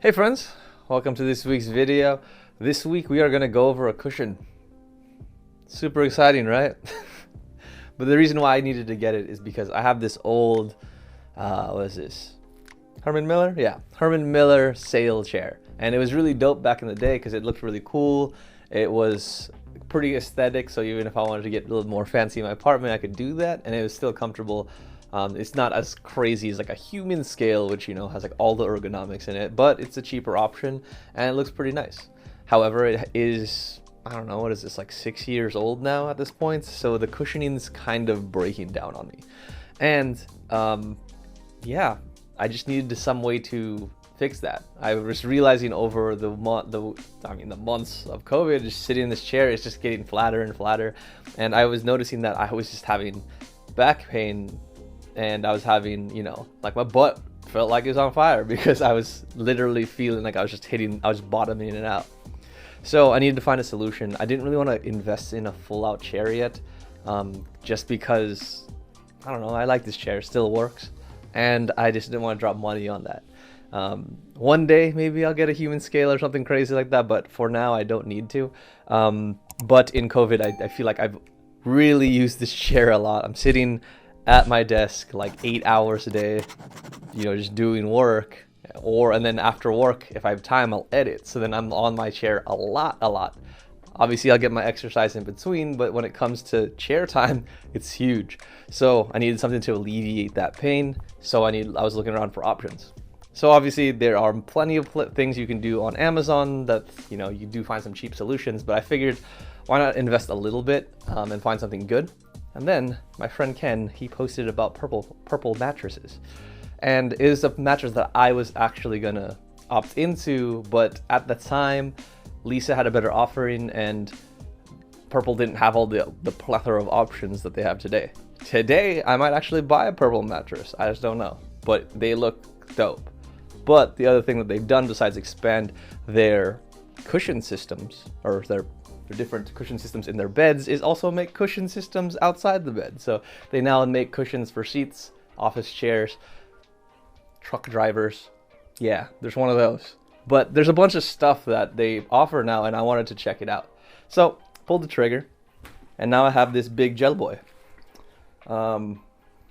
Hey friends, welcome to this week's video. This week we are going to go over a cushion. Super exciting, right? But the reason why I needed to get it is because I have this old, what is this? Herman Miller? Yeah, Herman Miller sail chair. And it was really dope back in the day because it looked really cool. It was pretty aesthetic, so even if I wanted to get a little more fancy in my apartment, I could do that, and it was still comfortable. It's not as crazy as like a human scale, which has like all the ergonomics in it, but it's a cheaper option and it looks pretty nice. However, it is, I don't know, what is this, like 6 years old now at this point, so the cushioning's kind of breaking down on me. And yeah, I just needed some way to fix that. I was realizing over the months of COVID, just sitting in this chair, it's just getting flatter and flatter, and I was noticing that I was just having back pain. And I was having, like my butt felt like it was on fire because I was literally feeling like I was bottoming it out. So I needed to find a solution. I didn't really want to invest in a full-out chair yet, just because, I don't know, I like this chair, it still works, and I just didn't want to drop money on that. One day, maybe I'll get a human scale or something crazy like that, but for now, I don't need to. But in COVID, I feel like I've really used this chair a lot. I'm sitting at my desk like 8 hours a day, just doing work, and then after work, if I have time, I'll edit. So then I'm on my chair a lot. Obviously I'll get my exercise in between, but when it comes to chair time, it's huge. So I needed something to alleviate that pain. So I was looking around for options. So obviously there are plenty of things you can do on Amazon that, you do find some cheap solutions, but I figured why not invest a little bit and find something good. And then my friend Ken, he posted about purple mattresses, and it is a mattress that I was actually gonna opt into, but at the time Lisa had a better offering and Purple didn't have all the plethora of options that they have today. Today I might actually buy a Purple mattress, I just don't know, but they look dope. But the other thing that they've done besides expand their cushion systems, or their different cushion systems in their beds, is also make cushion systems outside the bed. So they now make cushions for seats, office chairs, truck drivers. Yeah, there's one of those. But there's a bunch of stuff that they offer now, and I wanted to check it out. So pulled the trigger, and now I have this big gel boy.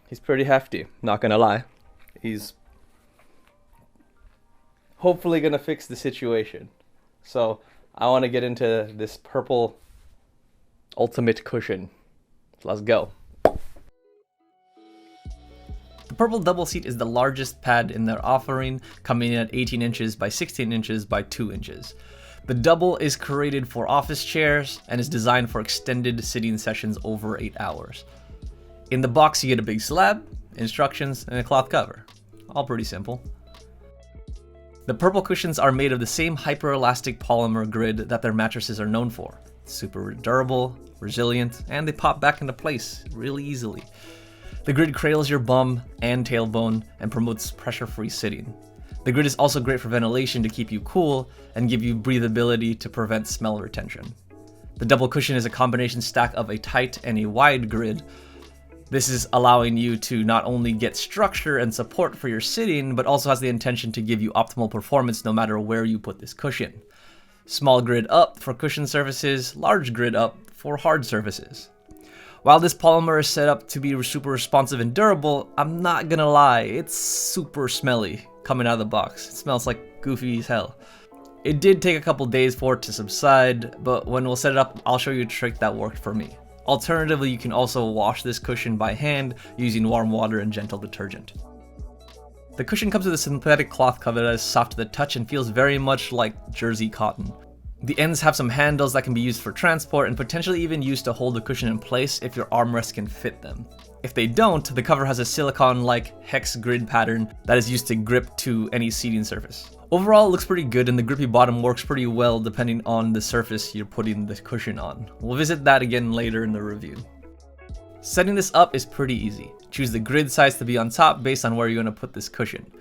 He's pretty hefty, not gonna lie. He's hopefully gonna fix the situation. So I want to get into this Purple ultimate cushion. Let's go. The Purple double seat is the largest pad in their offering, coming in at 18 inches by 16 inches by 2 inches. The double is created for office chairs and is designed for extended sitting sessions over 8 hours. In the box you get a big slab, instructions, and a cloth cover. All pretty simple. The Purple cushions are made of the same hyper-elastic polymer grid that their mattresses are known for. It's super durable, resilient, and they pop back into place really easily. The grid cradles your bum and tailbone and promotes pressure-free sitting. The grid is also great for ventilation to keep you cool and give you breathability to prevent smell retention. The double cushion is a combination stack of a tight and a wide grid. This is allowing you to not only get structure and support for your sitting, but also has the intention to give you optimal performance no matter where you put this cushion. Small grid up for cushion surfaces, large grid up for hard surfaces. While this polymer is set up to be super responsive and durable, I'm not gonna lie, it's super smelly coming out of the box. It smells like goofy as hell. It did take a couple days for it to subside, but when we'll set it up, I'll show you a trick that worked for me. Alternatively, you can also wash this cushion by hand using warm water and gentle detergent. The cushion comes with a synthetic cloth cover that is soft to the touch and feels very much like jersey cotton. The ends have some handles that can be used for transport and potentially even used to hold the cushion in place if your armrest can fit them. If they don't, the cover has a silicone-like hex grid pattern that is used to grip to any seating surface. Overall, it looks pretty good, and the grippy bottom works pretty well depending on the surface you're putting the cushion on. We'll visit that again later in the review. Setting this up is pretty easy. Choose the grid size to be on top based on where you're going to put this cushion.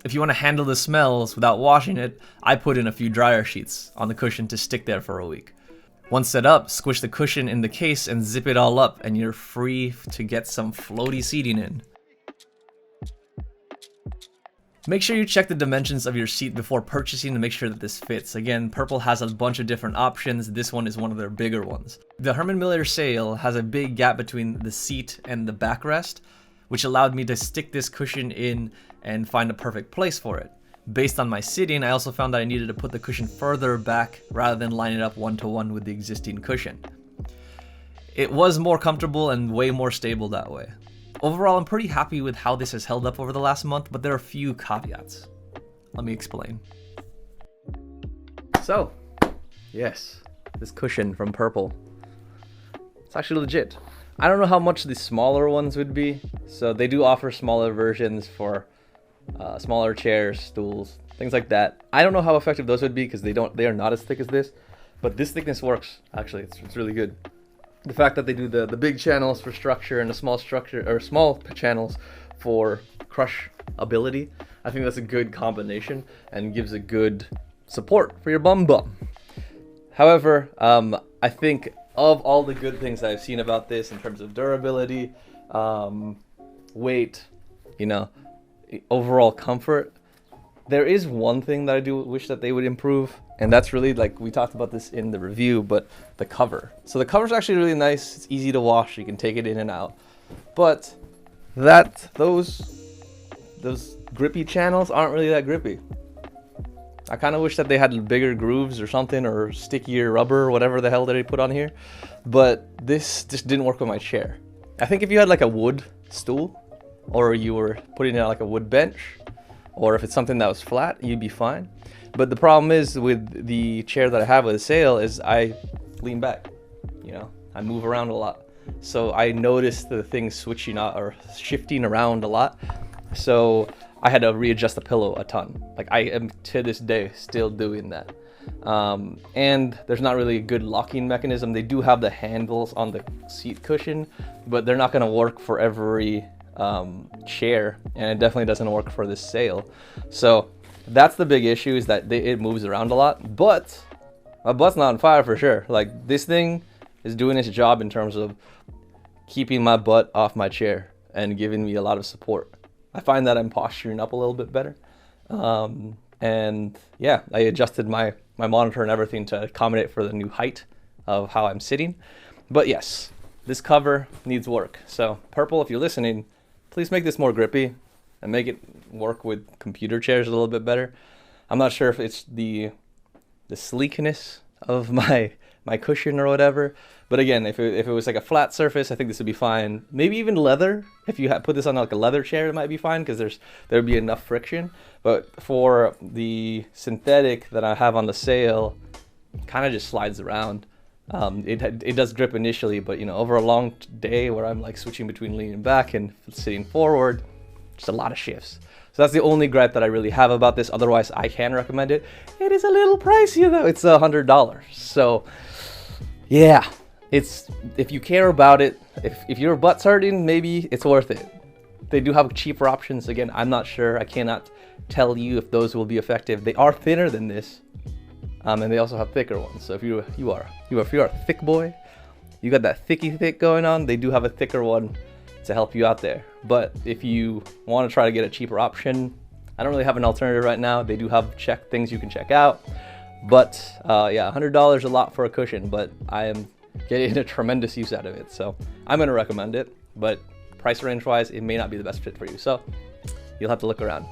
If you want to handle the smells without washing it, I put in a few dryer sheets on the cushion to stick there for a week. Once set up, squish the cushion in the case and zip it all up, and you're free to get some floaty seating in. Make sure you check the dimensions of your seat before purchasing to make sure that this fits. Again, Purple has a bunch of different options. This one is one of their bigger ones. The Herman Miller sale has a big gap between the seat and the backrest, which allowed me to stick this cushion in and find a perfect place for it. Based on my sitting, I also found that I needed to put the cushion further back rather than line it up one-to-one with the existing cushion. It was more comfortable and way more stable that way. Overall, I'm pretty happy with how this has held up over the last month, but there are a few caveats. Let me explain. So, yes, this cushion from Purple. It's actually legit. I don't know how much the smaller ones would be. So they do offer smaller versions for smaller chairs, stools, things like that. I don't know how effective those would be because they are not as thick as this, but this thickness works. Actually, it's really good. The fact that they do the big channels for structure and the small channels for crush ability, I think that's a good combination and gives a good support for your bum. However, I think of all the good things that I've seen about this in terms of durability, weight, overall comfort, there is one thing that I do wish that they would improve, and that's really, like we talked about this in the review, but the cover. So the cover's actually really nice. It's easy to wash. You can take it in and out. But those grippy channels aren't really that grippy. I kind of wish that they had bigger grooves or something, or stickier rubber or whatever the hell that they put on here. But this just didn't work with my chair. I think if you had like a wood stool, or you were putting it on like a wood bench, or if it's something that was flat, you'd be fine. But the problem is with the chair that I have with the sale is I lean back, I move around a lot. So I noticed the things switching out or shifting around a lot. So I had to readjust the pillow a ton. Like I am to this day still doing that. And there's not really a good locking mechanism. They do have the handles on the seat cushion, but they're not gonna work for every chair, and it definitely doesn't work for this sale. So that's the big issue, is that it moves around a lot. But my butt's not on fire for sure. Like this thing is doing its job in terms of keeping my butt off my chair and giving me a lot of support. I find that I'm posturing up a little bit better. And yeah, I adjusted my monitor and everything to accommodate for the new height of how I'm sitting. But yes, this cover needs work. So Purple, if you're listening, please make this more grippy and make it work with computer chairs a little bit better. I'm not sure if it's the sleekness of my cushion or whatever, but again, if it was like a flat surface, I think this would be fine. Maybe even leather. If you put this on like a leather chair, it might be fine because there would be enough friction. But for the synthetic that I have on the sale, it kind of just slides around. It does grip initially, but over a long day where I'm like switching between leaning back and sitting forward, just a lot of shifts. So that's the only gripe that I really have about this. Otherwise, I can recommend it. It is a little pricey though. It's $100. So yeah, if you care about it, if your butt's hurting, maybe it's worth it. They do have cheaper options. Again, I'm not sure. I cannot tell you if those will be effective. They are thinner than this. And they also have thicker ones. So if you are a thick boy, you got that thick going on, they do have a thicker one to help you out there. But if you want to try to get a cheaper option, I don't really have an alternative right now. They do have things you can check out. But yeah, $100 a lot for a cushion, but I am getting a tremendous use out of it. So I'm going to recommend it, but price range wise, it may not be the best fit for you. So you'll have to look around.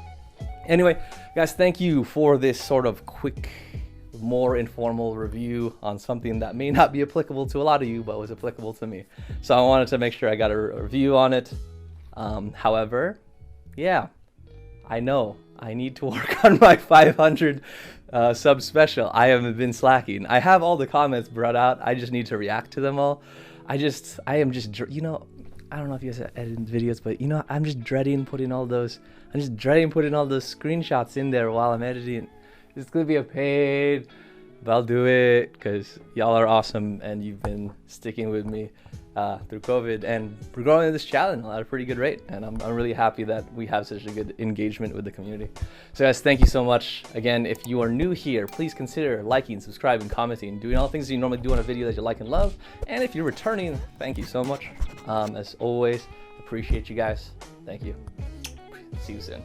Anyway, guys, thank you for this sort of quick, more informal review on something that may not be applicable to a lot of you, but was applicable to me. So I wanted to make sure I got a review on it. However, yeah, I know I need to work on my 500 sub special. I haven't been slacking. I have all the comments brought out. I just need to react to them all. I am just, I don't know if you guys edit videos, but I'm just dreading putting all those screenshots in there while I'm editing. It's gonna be a pain, but I'll do it because y'all are awesome and you've been sticking with me through COVID, and we're growing this channel at a pretty good rate, and I'm really happy that we have such a good engagement with the community. So guys, thank you so much. Again, if you are new here, please consider liking, subscribing, commenting, doing all the things you normally do on a video that you like and love. And if you're returning, thank you so much. As always, appreciate you guys. Thank you. See you soon.